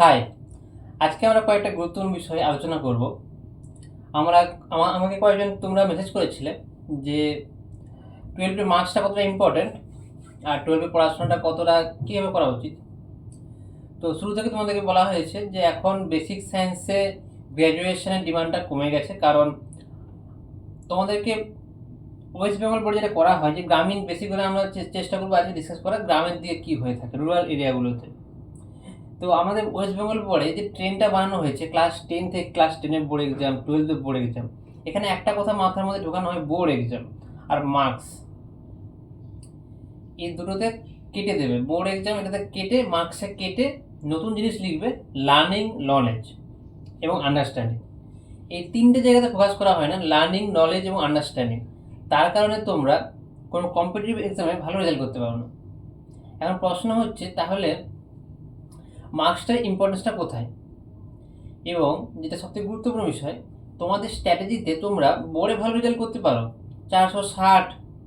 High, আজকে আমরা কয়েকটা গুরুত্বপূর্ণ বিষয়ে আলোচনা করব। আমরা আমাকে কয়েকজন তোমরা মেসেজ করেছিলে যে 12 মার্কসটা কতটা ইম্পর্টেন্ট আর 12 পড়াশোনাটা কতটা কীভাবে করা উচিত। তো শুরু থেকে তোমাদেরকে বলা হয়েছে যে এখন বেসিক সায়েন্সে গ্র্যাজুয়েশনের ডিমান্ডটা কমে গেছে, কারণ তোমাদেরকে ওয়েস্ট বেঙ্গল বোর্ডে যেটা করা হয় যে গ্রামীণ, বেসিক্যালি আমরা চেষ্টা করবো আজকে ডিসকাস করা গ্রামের দিকে কী হয়ে থাকে রুরাল এরিয়াগুলোতে। তো আমাদের ওয়েস্ট বেঙ্গল বোর্ডে যে ট্রেনটা বানানো হয়েছে ক্লাস 10 থেকে ক্লাস 10-এর বোর্ড এক্সাম, 12-এর বোর্ড এক্সাম, এখানে একটা কথা মাথার মধ্যে ঢোকানো হয়, বোর্ড এক্সাম আর মার্কস এই দুটোতে কেটে দেবে। বোর্ড এক্সাম এটাতে কেটে, মার্কসে কেটে নতুন জিনিস লিখবে, লার্নিং, নলেজ এবং আন্ডারস্ট্যান্ডিং। এই তিনটে জায়গাতে ফোকাস করা হয় না, লার্নিং, নলেজ এবং আন্ডারস্ট্যান্ডিং। তার কারণে তোমরা কোনো কম্পিটিটিভ এক্সামে ভালো রেজাল্ট করতে পারো না। এখন প্রশ্ন হচ্ছে তাহলে মার্কসটার ইম্পর্টেন্সটা কোথায়, এবং যেটা সবথেকে গুরুত্বপূর্ণ বিষয়, তোমাদের স্ট্র্যাটেজিতে তোমরা বোর্ডে ভালো রেজাল্ট করতে পারো, 460,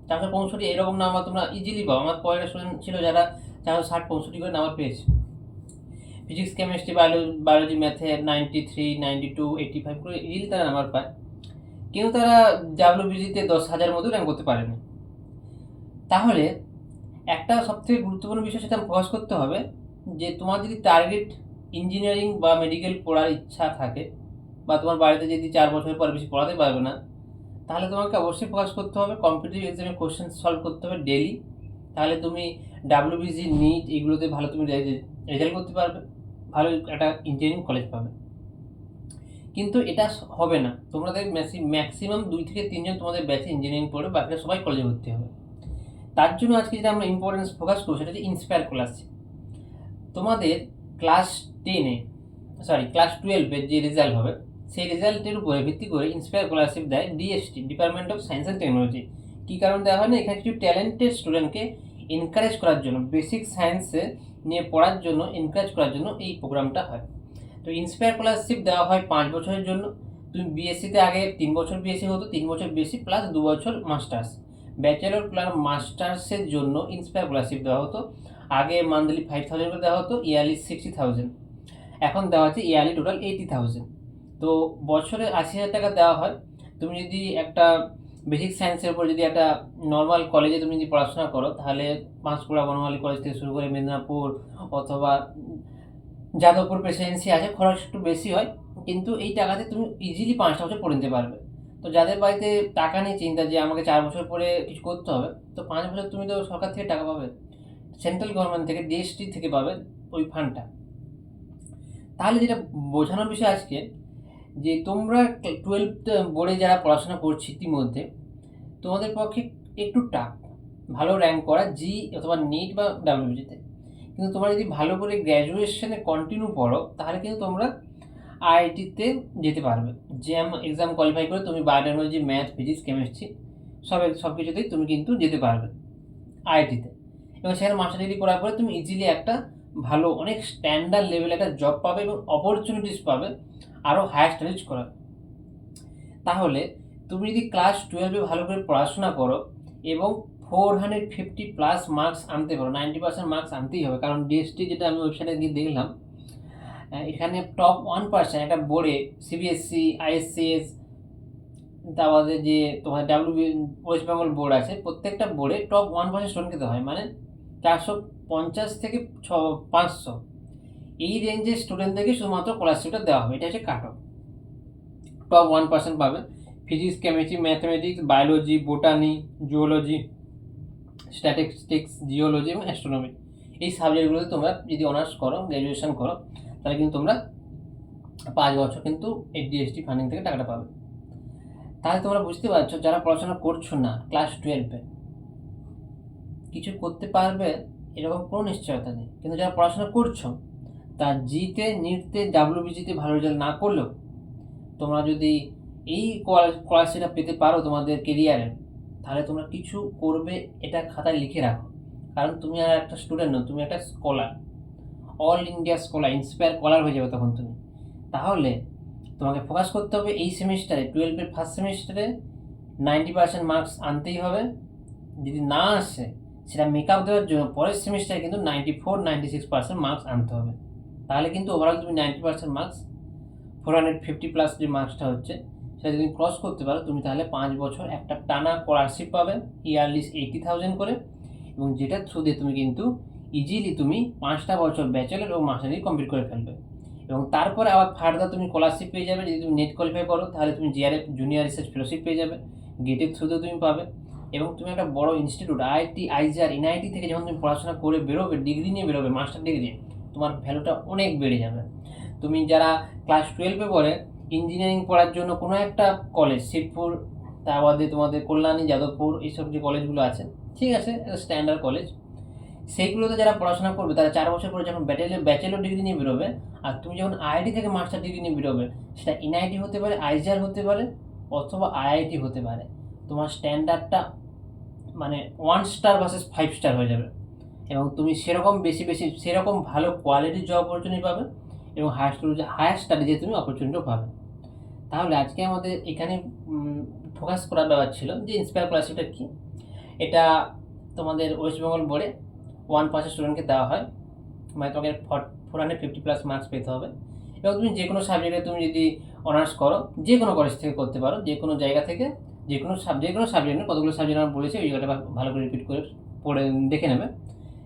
465 এরকম নাম্বার তোমরা ইজিলি পাও। আমার কয়েকটা স্টুডেন্ট ছিল যারা 460, 65 করে নাম্বার পেয়েছে। ফিজিক্স, কেমিস্ট্রি, বায়োলজি, ম্যাথে 93, 92, 85 করে ইজিলি তারা নাম্বার পায়, কিন্তু তারা ডাব্লিউবিজিতে 10,000 মধ্যেও র্যাঙ্ক করতে পারেনি। তাহলে একটা সবথেকে গুরুত্বপূর্ণ বিষয় সেটা ফোকাস করতে হবে যে তোমার যদি টার্গেট ইঞ্জিনিয়ারিং বা মেডিকেল পড়ার ইচ্ছা থাকে, বা তোমার বাড়িতে যদি 4 বছর পর বেশি পড়াতে পারবে না, তাহলে তোমাকে অবশ্যই ফোকাস করতে হবে কম্পিটিটিভ এক্সামে কোশ্চেন সলভ করতে হবে ডেলি। তাহলে তুমি ডাব্লিউবিজি, নিট এগুলোতে ভালো তুমি রেজাল্ট করতে পারবে, ভালো একটা ইঞ্জিনিয়ারিং কলেজ পাবে। কিন্তু এটা হবে না, তোমাদের ম্যাক্সিমাম 2 থেকে 3 জন তোমাদের ব্যাচে ইঞ্জিনিয়ারিং পড়বে, বাকিরা সবাই কলেজে ভর্তি হবে। তার জন্য আজকে যেটা আমরা ইম্পর্টেন্স ফোকাস করবো সেটা হচ্ছে ইন্সপায়ার স্কলারশিপ। তোমাদের ক্লাস 10-এ, ক্লাস 12-এর যে রেজাল্ট হবে সেই রেজাল্টের উপরে ভিত্তি করে ইন্সপায়ার স্কলারশিপ দেয় DST, department of science and technology. কী কারণ দেওয়া হয় না, এখানে কিছু ট্যালেন্টেড স্টুডেন্টকে এনকারেজ করার জন্য, বেসিক সায়েন্সে নিয়ে পড়ার জন্য এনকারেজ করার জন্য এই প্রোগ্রামটা হয়। তো ইন্সপায়ার স্কলারশিপ দেওয়া হয় 5 বছরের জন্য। তুমি বিএসসিতে আগে 3 বছর বিএসসি হতো, 3 বছর বিএসসি প্লাস 2 বছর মাস্টার্স, ব্যাচেলর প্লাস মাস্টার্সের জন্য ইন্সপায়ার স্কলারশিপ দেওয়া হতো। আগে মান্থলি 5,000 করে দেওয়া হতো, ইয়ারলি 60,000, এখন দেওয়া হচ্ছে ইয়ারলি টোটাল 80,000। তো বছরে 80,000 টাকা দেওয়া হয়। তুমি যদি একটা বেসিক সায়েন্সের উপর যদি একটা নর্মাল কলেজে তুমি যদি পড়াশোনা করো, তাহলে পাঁশকুড়া বনমালী কলেজ থেকে শুরু করে মেদিনীপুর অথবা যাদবপুর প্রেসিডেন্সি আছে, খরচ একটু বেশি হয়, কিন্তু এই টাকাতে তুমি ইজিলি 5টা বছর পড়ে নিতে পারবে। তো যাদের বাড়িতে টাকা নেই, চিন্তা যে আমাকে 4 বছর পরে কিছু করতে হবে, তো 5 বছর তুমি তো সরকার থেকে টাকা পাবে, সেন্ট্রাল গভর্নমেন্ট থেকে, ডিএসটি থেকে পাবে ওই ফান্ডটা। তাহলে যেটা বোঝানোর বিষয় আজকে, যে তোমরা 12th বোর্ডে যারা পড়াশোনা করছো ইতিমধ্যে, তোমাদের পক্ষে একটু টাফ ভালো র্যাঙ্ক করা জি অথবা নিট বা ডাব্লিউবিজিতে। কিন্তু তোমরা যদি ভালো করে গ্র্যাজুয়েশনে কন্টিনিউ পড়ো, তাহলে কিন্তু তোমরা আইআইটিতে যেতে পারবে। জ্যাম এক্সাম কোয়ালিফাই করে তুমি বায়োটেকনোলজি, ম্যাথ, ফিজিক্স, কেমিস্ট্রি সব কিছুতেই তুমি কিন্তু যেতে পারবে আইআইটিতে, এবং সেখানে মাস্টার ডিগ্রি করার পরে তুমি ইজিলি একটা ভালো, অনেক স্ট্যান্ডার্ড লেভেলে একটা জব পাবে এবং অপরচুনিটিস পাবে আরও হায়ার স্টাডিজ করার। তাহলে তুমি যদি ক্লাস 12-এ ভালো করে পড়াশোনা করো এবং 450+ মার্কস আনতে পারো, 90% মার্কস আনতেই হবে, কারণ ডিএসটি যেটা আমি ওয়েবসাইটে গিয়ে দেখলাম, এখানে টপ 1% একটা বোর্ডে, সিবিএসসি, আইএসসিএস, তারপরে যে তোমার ওয়েস্ট বেঙ্গল বোর্ড আছে, প্রত্যেকটা বোর্ডে টপ 1% স্টুডেন্টকে দেওয়া হয়, মানে 450 থেকে 500 এই রেঞ্জের স্টুডেন্টদেরকে শুধুমাত্র স্কলারশিপটা দেওয়া হবে। এটা হচ্ছে কাট অফ। টপ 1% পাবে physics, chemistry, mathematics, biology, botany, zoology, statistics, geology এবং অ্যাস্ট্রোনমি, এই সাবজেক্টগুলোতে তোমরা যদি অনার্স করো, গ্র্যাজুয়েশন করো, তাহলে কিন্তু তোমরা 5 বছর কিন্তু এই ডিএসটি ফান্ডিং থেকে টাকাটা পাবে। তাহলে তোমরা বুঝতে পারছো, যারা পড়াশোনা করছো না ক্লাস 12-এ, কিছু করতে পারবে এরকম কোনো নিশ্চয়তা নেই, কিন্তু যারা পড়াশোনা করছো, তার জিতে, নিটতে, ডাব্লিউবিজিতে ভালো রেজাল্ট না করলেও তোমরা যদি এই স্কলারশিপটা পেতে পারো তোমাদের কেরিয়ারে, তাহলে তোমরা কিছু করবে, এটা খাতায় লিখে রাখো। কারণ তুমি আর একটা স্টুডেন্ট নও, তুমি একটা scholar, all India scholar, inspire scholar হয়ে যাবে তখন তুমি। তাহলে তোমাকে ফোকাস করতে হবে এই সেমিস্টারে, 12-এর ফার্স্ট সেমিস্টারে 90% মার্কস আনতেই হবে। যদি না আসে সেটা মেক আপ দেওয়ার জন্য পরের সেমিস্টারে কিন্তু 94-96% মার্কস আনতে হবে। তাহলে কিন্তু ওভারঅল তুমি 90% মার্কস 450+ যে মার্কসটা হচ্ছে সেটা যদি ক্রস করতে পারো তুমি, তাহলে 5 বছর একটা টানা স্কলারশিপ পাবে, ইয়ারলি 80,000 করে, এবং যেটার থ্রু দিয়ে তুমি কিন্তু ইজিলি তুমি 5টা বছর ব্যাচেলর ও মাস্টার ডিগ্রি কমপ্লিট করে ফেলবে। এবং তারপরে আবার ফার্দার তুমি স্কলারশিপ পেয়ে যাবে। যদি তুমি নেট কোয়ালিফাই করো তাহলে তুমি জিআরএফ জুনিয়র রিসার্চ ফেলোশিপ পেয়ে যাবে, গেটের থ্রুতেও তুমি পাবে। এবং তুমি একটা বড় ইনস্টিটিউট আইআইটি, আইজিআর, এনআইটি থেকে যখন তুমি পড়াশোনা করে বেরোবে, ডিগ্রি নিয়ে বেরোবে, মাস্টার ডিগ্রি, তোমার ভ্যালুটা অনেক বেড়ে যাবে। তুমি যারা ক্লাস 12-এ পড়ে ইঞ্জিনিয়ারিং পড়ার জন্য কোনো একটা কলেজ, শিবপুর, তা বাদে তোমাদের কল্যাণী, যাদবপুর, এইসব যে কলেজগুলো আছে, ঠিক আছে, স্ট্যান্ডার্ড কলেজ, সেইগুলোতে যারা পড়াশোনা করবে তারা 4 বছর পরে যখন ব্যাচেলর ডিগ্রি নিয়ে বেরোবে, আর তুমি যখন আইআইটি থেকে মাস্টার ডিগ্রি নিয়ে বেরোবে, সেটা এনআইটি হতে পারে, আইজিআর হতে পারে, অথবা আইআইটি হতে পারে, তোমার স্ট্যান্ডার্ডটা মানে 1 স্টার ভার্সেস 5 স্টার হয়ে যাবে। এবং তুমি সেরকম বেশি সেরকম ভালো কোয়ালিটির জব অপরচুনিটি পাবে, এবং হায়ার স্টাডিজে তুমি অপরচুনিটিও পাবে। তাহলে আজকে আমাদের এখানে ফোকাস করার ব্যাপার ছিল যে ইন্সপায়ার স্কলারশিপটা কী। এটা তোমাদের ওয়েস্ট বেঙ্গল বোর্ডে 1% স্টুডেন্টকে দেওয়া হয়, মানে তোমাকে 450+ মার্কস পেতে হবে। এবং তুমি যে কোনো সাবজেক্টে তুমি যদি অনার্স করো, যে কোনো কলেজ থেকে করতে পারো, যে কোনো জায়গা থেকে, যে কোনো সাবজেক্ট কতগুলো সাবজেক্ট আমরা বলেছি, ওই জায়গাটা ভালো করে রিপিট করে পড়ে দেখে নেবে।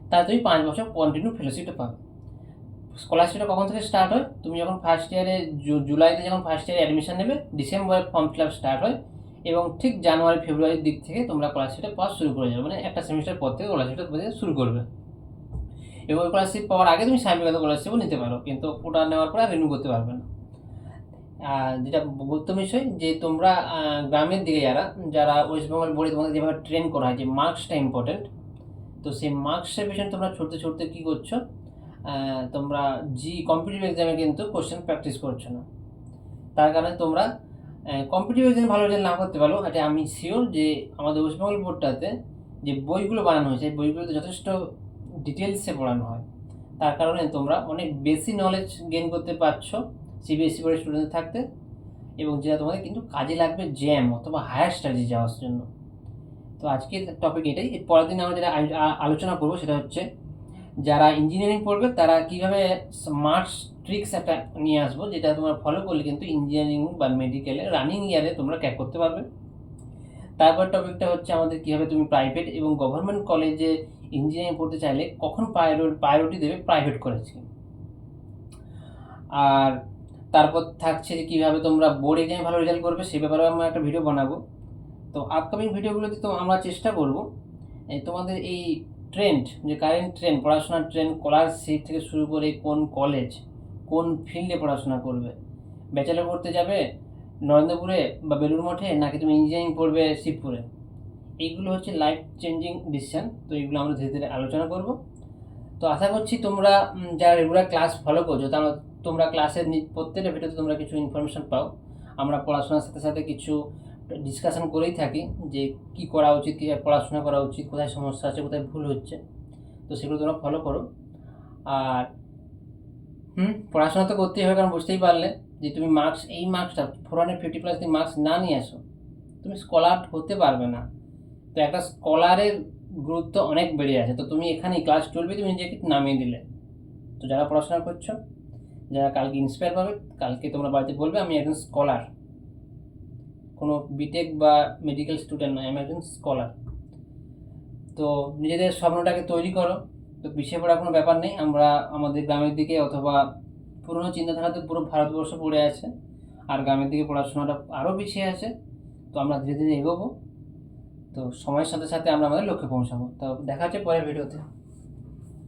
তাহলে তুমি 5 বছর কন্টিনিউ ফেলোশিপটা পাবে। স্কলারশিপটা কখন থেকে স্টার্ট হয়? তুমি যখন ফার্স্ট ইয়ারে জুলাইতে যখন ফার্স্ট ইয়ারে অ্যাডমিশন নেবে, ডিসেম্বরে ফর্ম ফিল আপ স্টার্ট হয়, এবং ঠিক জানুয়ারি ফেব্রুয়ারির দিক থেকে তোমরা স্কলারশিপটা পাওয়া শুরু করে যাবে, মানে একটা সেমিস্টার পর থেকে স্কলারশিপটা শুরু করবে। এবং ওই স্কলারশিপ পাওয়ার আগে তুমি স্বামীগত স্কলারশিপও নিতে পারো, কিন্তু ওটা নেওয়ার পরে রিনিউ করতে পারবে না। যেটা গুরুত্ব বিষয় যে তোমরা গ্রামের দিকে যারা ওয়েস্ট বেঙ্গল বোর্ডে তোমাদের যেভাবে ট্রেন করা হয় যে মার্কসটা ইম্পর্টেন্ট, তো সেই মার্কসের পেছনে তোমরা ছুটতে কী করছো, তোমরা কম্পিটিটিভ এক্সামে কিন্তু কোশ্চেন প্র্যাকটিস করছো না। তার কারণে তোমরা কম্পিটিটিভ এক্সামে ভালো রেজাল্ট না করতে পারো, এটা আমি শিওর যে আমাদের ওয়েস্ট বেঙ্গল বোর্ডটাতে যে বইগুলো বানানো হয়েছে, বইগুলোতে যথেষ্ট ডিটেলসে পড়ানো হয়। তার কারণে তোমরা অনেক বেশি নলেজ গেইন করতে পারছো সিবিএসসি বোর্ডের স্টুডেন্ট থাকতে, এবং যেটা তোমাদের কিন্তু কাজে লাগবে জ্যাম অথবা হায়ার স্টাডিজ যাওয়ার জন্য। তো আজকের টপিক এটাই। এর পরের দিন আমরা যেটা আলোচনা করবো সেটা হচ্ছে যারা ইঞ্জিনিয়ারিং পড়বে তারা কীভাবে স্মার্ট ট্রিক্স একটা নিয়ে আসবো, যেটা তোমরা ফলো করলে কিন্তু ইঞ্জিনিয়ারিং বা মেডিকেলে রানিং ইয়ারে তোমরা ক্র্যাক করতে পারবে। তারপর টপিকটা হচ্ছে আমাদের কীভাবে তুমি প্রাইভেট এবং গভর্নমেন্ট কলেজে ইঞ্জিনিয়ারিং পড়তে চাইলে কখন প্রায়োরিটি দেবে প্রাইভেট কলেজকে। আর তারপর থাকছে যে কীভাবে তোমরা বোর্ড এক্সামে ভালো রেজাল্ট করবে, সে ব্যাপারেও আমরা একটা ভিডিও বানাবো। তো আপকামিং ভিডিওগুলোতে তো আমরা চেষ্টা করব তোমাদের এই ট্রেন্ড, যে কারেন্ট ট্রেন্ড, পড়াশোনার ট্রেন্ড, স্কলারশিপ থেকে শুরু করে কোন কলেজ, কোন ফিল্ডে পড়াশোনা করবে, ব্যাচেলর পড়তে যাবে নরেন্দ্রপুরে বা বেলুড় মঠে, নাকি তুমি ইঞ্জিনিয়ারিং পড়বে শিবপুরে, এইগুলো হচ্ছে লাইফ চেঞ্জিং ডিসিশান। তো এইগুলো আমরা ধীরে ধীরে আলোচনা করব। তো আশা করছি তোমরা যারা রেগুলার ক্লাস ফলো করছো তাহলে তোমরা ক্লাসের প্রত্যেকটা ভিডিওতে তোমরা কিছু ইনফরমেশান পাও। আমরা পড়াশোনার সাথে সাথে কিছু ডিসকাশন করেই থাকি যে কী করা উচিত, কীভাবে পড়াশোনা করা উচিত, কোথায় সমস্যা আছে, কোথায় ভুল হচ্ছে, তো সেগুলো তোমরা ফলো করো। আর পড়াশোনা তো করতেই হবে, কারণ বুঝতেই পারলে যে তুমি এই মার্কসটা 450+ যদি মার্কস না নিয়ে আসো তুমি স্কলার হতে পারবে না। তো একটা স্কলারের গুরুত্ব অনেক বেড়ে আছে। তো তুমি এখানেই ক্লাস 12-এ তুমি নিজেকে নামিয়ে দিলে। তো যারা পড়াশোনা করছো, যারা কালকে ইন্সপায়ার পাবে, কালকে তোমরা বাড়িতে বলবে আমি একজন স্কলার, কোনো বিটেক বা মেডিকেল স্টুডেন্ট নয়, আমি একজন স্কলার। তো নিজেদের স্বপ্নটাকে তৈরি করো। তো পিছিয়ে পড়ার কোনো ব্যাপার নেই। আমরা আমাদের গ্রামের দিকে অথবা পুরনো চিন্তাধারাতে পুরো ভারতবর্ষ পড়ে আছে, আর গ্রামের দিকে পড়াশোনাটা আরও পিছিয়ে আছে। তো আমরা ধীরে ধীরে এগোবো। তো সময়ের সাথে সাথে আমরা আমাদের লক্ষ্যে পৌঁছাবো। তো দেখা হচ্ছে পরের ভিডিওতে।